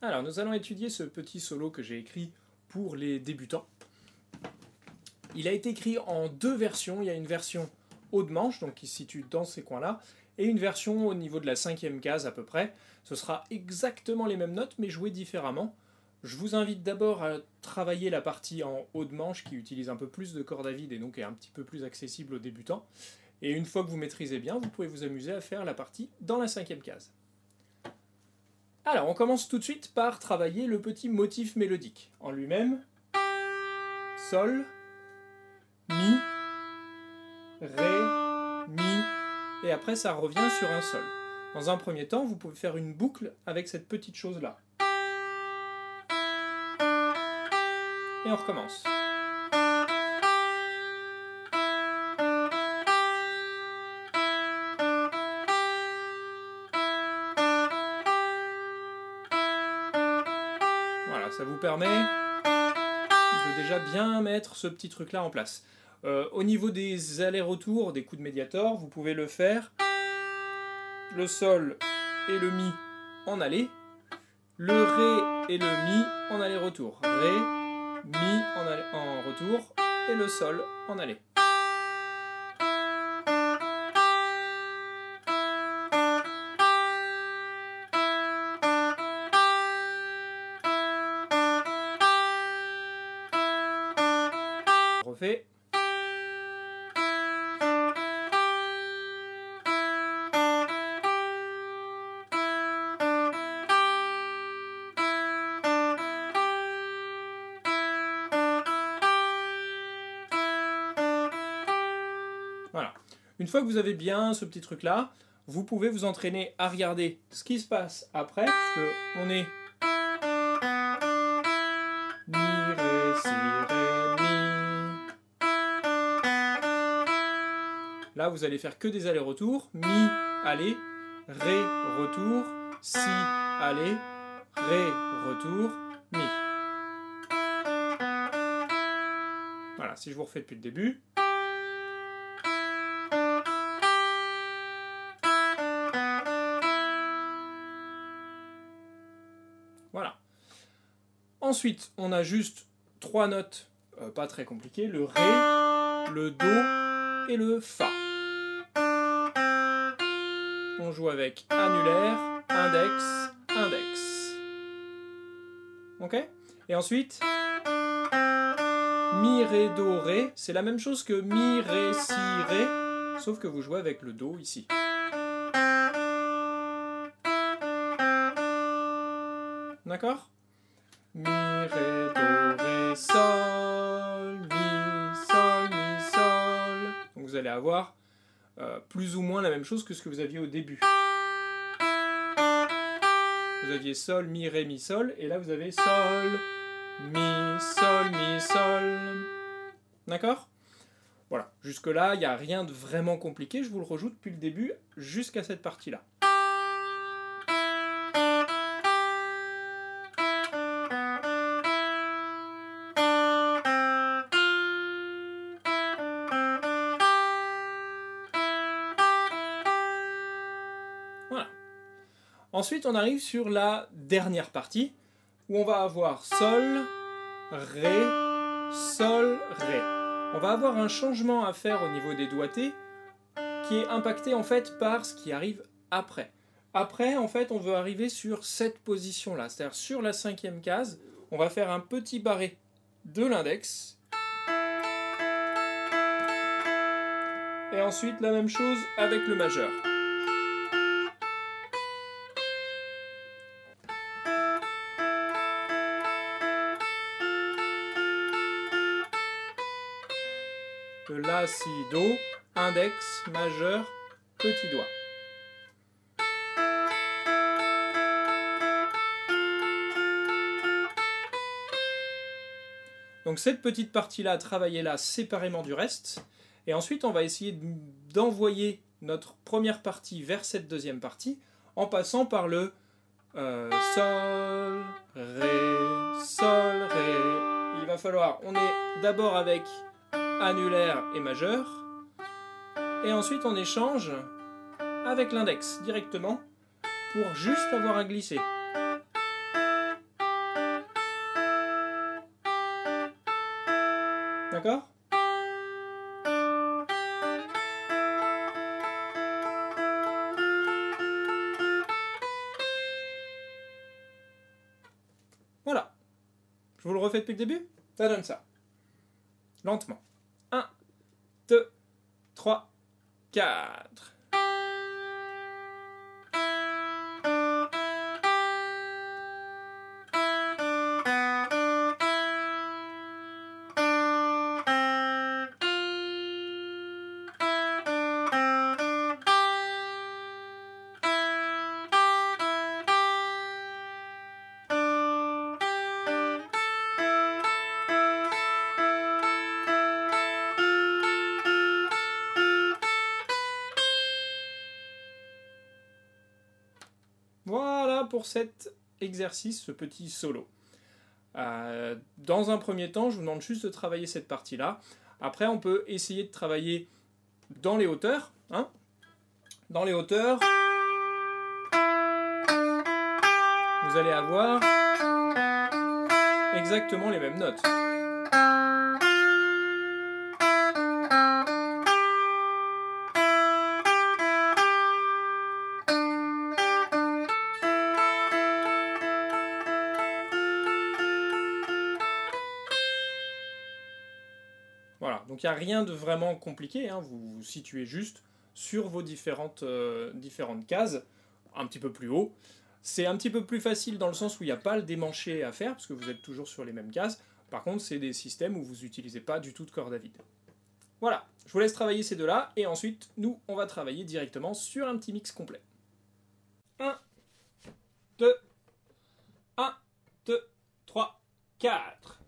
Alors, nous allons étudier ce petit solo que j'ai écrit pour les débutants. Il a été écrit en deux versions. Il y a une version haut de manche, donc qui se situe dans ces coins-là, et une version au niveau de la 5e case à peu près. Ce sera exactement les mêmes notes, mais jouées différemment. Je vous invite d'abord à travailler la partie en haut de manche qui utilise un peu plus de cordes à vide et donc est un petit peu plus accessible aux débutants. Et une fois que vous maîtrisez bien, vous pouvez vous amuser à faire la partie dans la 5e case. Alors, on commence tout de suite par travailler le petit motif mélodique. En lui-même, Sol, Mi, Ré, Mi, et après ça revient sur un Sol. Dans un premier temps, vous pouvez faire une boucle avec cette petite chose-là. Et on recommence. Voilà, ça vous permet de déjà bien mettre ce petit truc-là en place. Au niveau des allers-retours, des coups de médiator, vous pouvez le faire le Sol et le Mi en aller, le Ré et le Mi en aller-retour. Ré, Mi en retour, et le Sol en aller. Refait. Voilà. Une fois que vous avez bien ce petit truc là, vous pouvez vous entraîner à regarder ce qui se passe après, puisque on est Mi, Ré, Si, Ré, Mi. Là, vous allez faire que des allers-retours. Mi, aller, Ré, retour, Si, aller, Ré, retour, Mi. Voilà, si je vous refais depuis le début. Voilà. Ensuite, on a juste trois notes, pas très compliquées, le Ré, le Do et le Fa. On joue avec annulaire, index, index. Ok? Et ensuite, Mi, Ré, Do, Ré, c'est la même chose que Mi, Ré, Si, Ré, sauf que vous jouez avec le Do ici. D'accord? Mi, Ré, Do, Ré, Sol, Mi, Sol, Mi, Sol. Donc vous allez avoir plus ou moins la même chose que ce que vous aviez au début. Vous aviez Sol, Mi, Ré, Mi, Sol, et là vous avez Sol, Mi, Sol, Mi, Sol. D'accord? Voilà, jusque-là, il n'y a rien de vraiment compliqué, je vous le rejoue depuis le début jusqu'à cette partie-là. Voilà. Ensuite, on arrive sur la dernière partie, où on va avoir Sol, Ré, Sol, Ré. On va avoir un changement à faire au niveau des doigtés, qui est impacté en fait par ce qui arrive après. Après, en fait, on veut arriver sur cette position-là, c'est-à-dire sur la 5e case, on va faire un petit barré de l'index. Et ensuite, la même chose avec le majeur. Le La, Si, Do, index, majeur, petit doigt. Donc cette petite partie-là, travaillez-la séparément du reste. Et ensuite, on va essayer d'envoyer notre première partie vers cette deuxième partie en passant par le Sol, Ré, Sol, Ré. Il va falloir, on est d'abord avec annulaire et majeur. Et ensuite, on échange avec l'index directement pour juste avoir à glisser. D'accord? Voilà. Je vous le refais depuis le début? Ça donne ça. Lentement. 1, 2, 3, 4. Voilà pour cet exercice, ce petit solo. Dans un premier temps, je vous demande juste de travailler cette partie-là. Après, on peut essayer de travailler dans les hauteurs. Hein. Dans les hauteurs, vous allez avoir exactement les mêmes notes. Voilà, donc il n'y a rien de vraiment compliqué, hein. Vous vous situez juste sur vos différentes cases, un petit peu plus haut. C'est un petit peu plus facile dans le sens où il n'y a pas le démanché à faire, parce que vous êtes toujours sur les mêmes cases. Par contre, c'est des systèmes où vous n'utilisez pas du tout de corde à vide. Voilà, je vous laisse travailler ces deux-là, et ensuite, nous, on va travailler directement sur un petit mix complet. 1, 2, 1, 2, 3, 4.